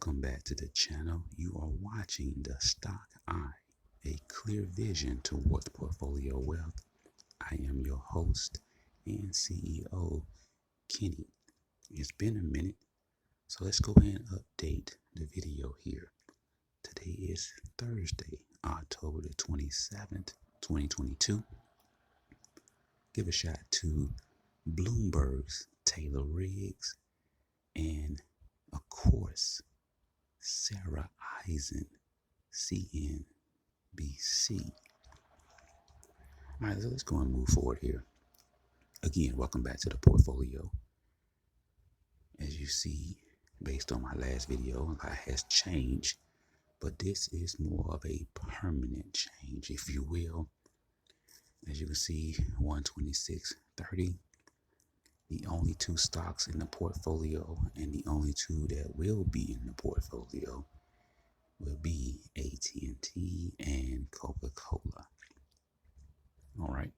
Welcome back to the channel. You are watching the Stock Eye, a clear vision towards portfolio wealth. I am your host and CEO, Kenny. It's been a minute, so let's go ahead and update the video here. Today is Thursday, October the 27th, 2022. Give a shout to Bloomberg's Taylor Riggs and, of course, Sarah Eisen, CNBC. All right, so let's go and move forward here. Again, welcome back to the portfolio. As you see, based on my last video, a lot has changed, but this is more of a permanent change, if you will. As you can see, 126.30. The only two stocks in the portfolio and the only two that will be in the portfolio will be AT&T and Coca-Cola. All right.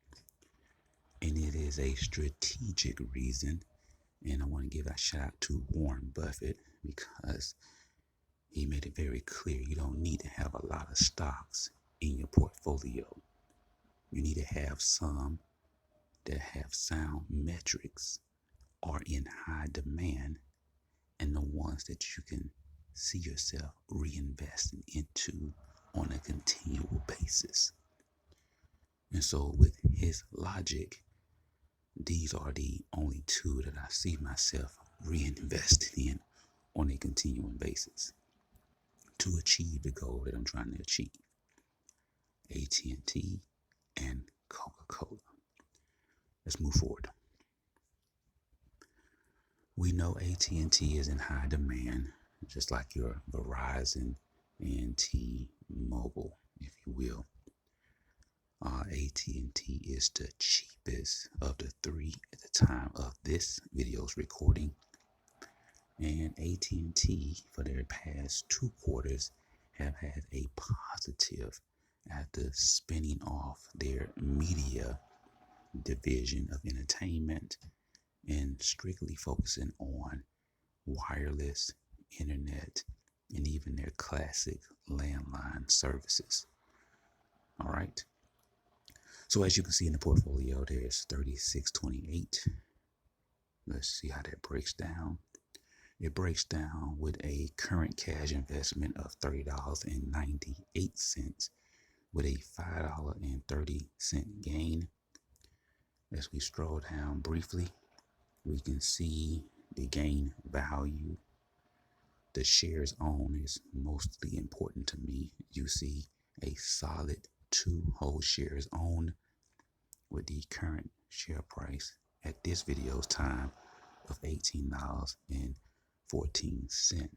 And it is a strategic reason. And I want to give a shout out to Warren Buffett because he made it very clear you don't need to have a lot of stocks in your portfolio. You need to have some that have sound metrics, are in high demand, and the ones that you can see yourself reinvesting into on a continual basis. And so with his logic, these are the only two that I see myself reinvesting in on a continuing basis to achieve the goal that I'm trying to achieve. AT&T and Coca-Cola. Let's move forward. We know AT&T is in high demand, just like your Verizon and T-Mobile, if you will. AT&T is the cheapest of the three at the time of this video's recording. And AT&T, for their past 2 quarters, have had a positive after spinning off their media division of entertainment and strictly focusing on wireless, internet, and even their classic landline services. All right. So as you can see in the portfolio, there's 3628. Let's see how that breaks down. It breaks down with a current cash investment of $30.98 with a $5.30 gain. As we scroll down briefly, we can see the gain value. The shares owned is mostly important to me. You see a solid 2 whole shares owned with the current share price at this video's time of $18.14,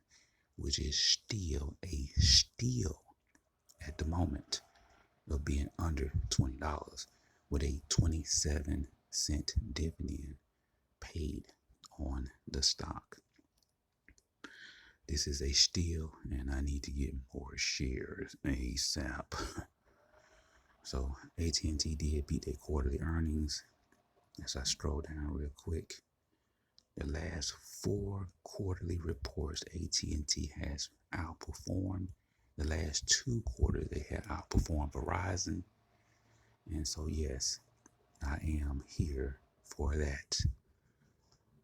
which is still a steal at the moment of being under $20 with a 27-cent dividend paid on the stock. This is a steal, and I need to get more shares ASAP. So AT&T did beat their quarterly earnings. As I scroll down real quick, the last 4 quarterly reports AT&T has outperformed. The last 2 quarters they had outperformed Verizon. And so yes, I am here for that.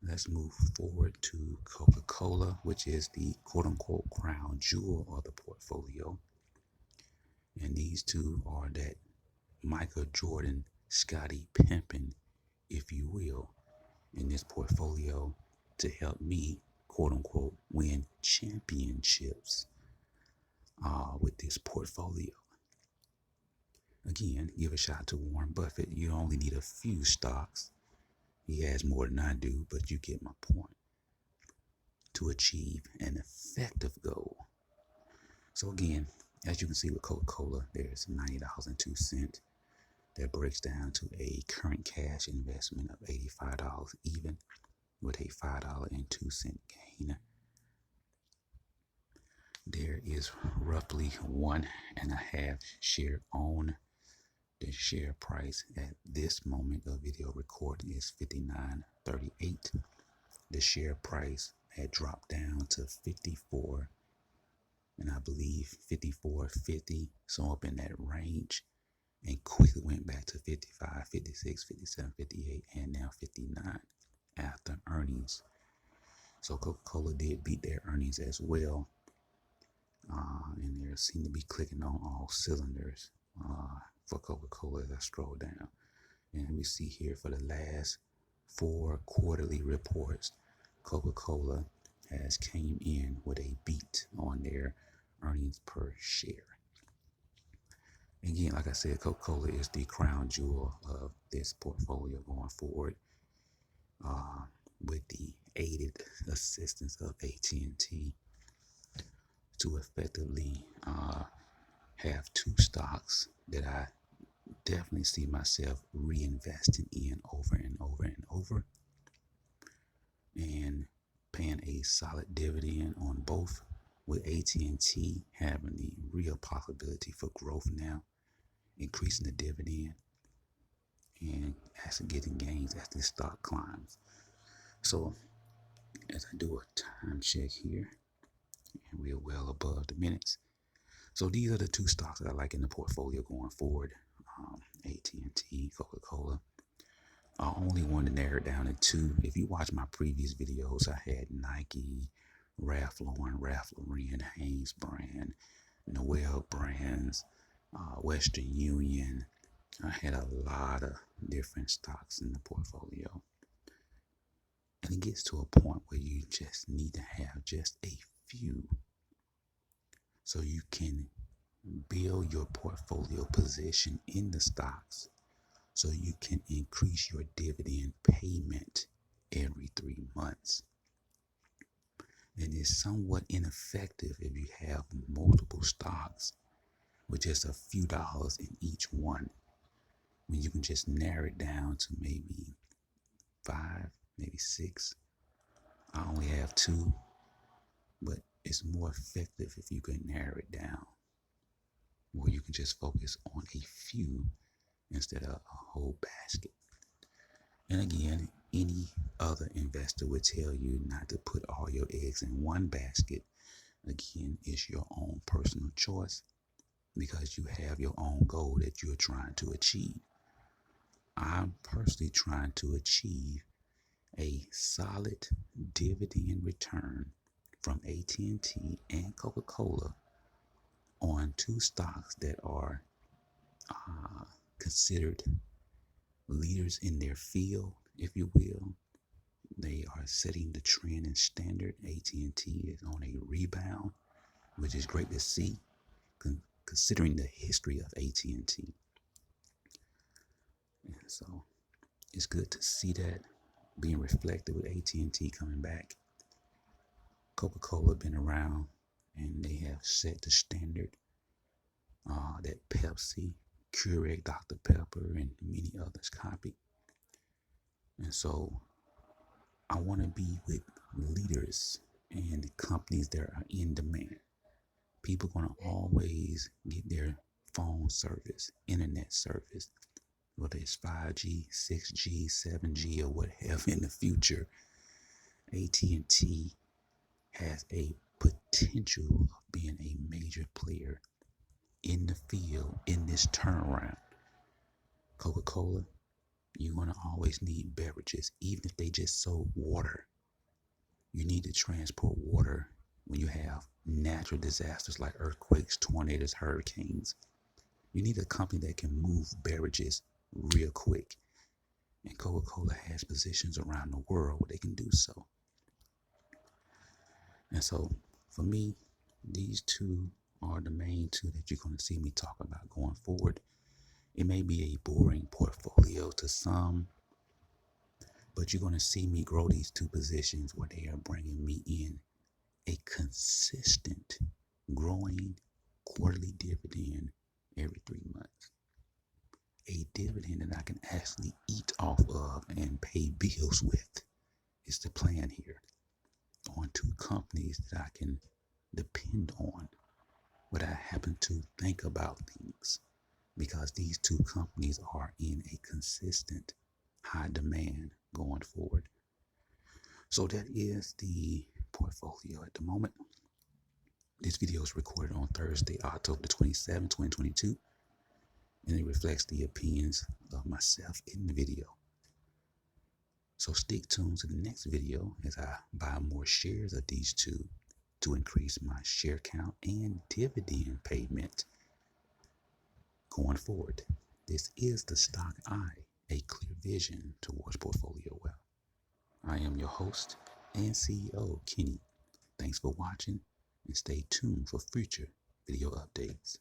Let's move forward to Coca-Cola, which is the quote-unquote crown jewel of the portfolio. And these two are that Michael Jordan, Scottie Pippen, if you will, in this portfolio to help me, quote-unquote, win championships with this portfolio. Again, give a shout to Warren Buffett. You only need a few stocks. He has more than I do, but you get my point. To achieve an effective goal. So again, as you can see with Coca-Cola, there's $90.02. That breaks down to a current cash investment of $85 even with a $5.02 gain. There is roughly 1.5 share owned. The share price at this moment of video recording is $59.38. The share price had dropped down to $54 and I believe 54.50, so up in that range, and quickly went back to 55, 56, 57, 58, and now 59 after earnings. So Coca-Cola did beat their earnings as well, and they seem to be clicking on all cylinders for Coca-Cola as I scroll down. And we see here for the last 4 quarterly reports, Coca-Cola has came in with a beat on their earnings per share. Again, like I said, Coca-Cola is the crown jewel of this portfolio going forward, with the aided assistance of AT&T to effectively have 2 stocks that I definitely see myself reinvesting in over and over and over, and paying a solid dividend on both, with AT&T having the real possibility for growth now, increasing the dividend and actually getting gains as the stock climbs. So as I do a time check here, and we're well above the minutes. So these are the 2 stocks that I like in the portfolio going forward. AT&T, Coca-Cola. I only want to narrow it down to 2. If you watch my previous videos, I had Nike, Ralph Lauren, Hanes brand, Noel brands, Western Union. I had a lot of different stocks in the portfolio. And it gets to a point where you just need to have just a few so you can build your portfolio position in the stocks, so you can increase your dividend payment every 3 months. And it's somewhat ineffective if you have multiple stocks with just a few dollars in each one, when you can just narrow it down to maybe 5, maybe 6. I only have 2, but it's more effective if you can narrow it down, where you can just focus on a few instead of a whole basket. And again, any other investor would tell you not to put all your eggs in one basket. Again, it's your own personal choice, because you have your own goal that you're trying to achieve. I'm personally trying to achieve a solid dividend return from AT&T and Coca-Cola on 2 stocks that are considered leaders in their field, if you will. They are setting the trend and standard. AT&T is on a rebound, which is great to see, considering the history of AT&T. And so it's good to see that being reflected with AT&T coming back. Coca-Cola been around, and they have set the standard that Pepsi, Keurig, Dr. Pepper, and many others copy. And so I want to be with leaders and companies that are in demand. People are going to always get their phone service, internet service, whether it's 5G, 6G, 7G, or whatever in the future. AT&T has a potential of being a major player in the field in this turnaround. Coca-Cola, you're going to always need beverages, even if they just sold water. You need to transport water when you have natural disasters like earthquakes, tornadoes, hurricanes. You need a company that can move beverages real quick. And Coca-Cola has positions around the world where they can do so. And so for me, these 2 are the main 2 that you're going to see me talk about going forward. It may be a boring portfolio to some, but you're going to see me grow these 2 positions where they are bringing me in a consistent growing quarterly dividend every 3 months. A dividend that I can actually eat off of and pay bills with is the plan here, on 2 companies that I can depend on when I happen to think about things, because these 2 companies are in a consistent high demand going forward. So that is the portfolio at the moment. This video is recorded on Thursday, October 27, 2022, and it reflects the opinions of myself in the video. So stick tuned to the next video as I buy more shares of these two to increase my share count and dividend payment going forward. This is the Stock Eye, a clear vision towards portfolio wealth. I am your host and CEO, Kenny. Thanks for watching and stay tuned for future video updates.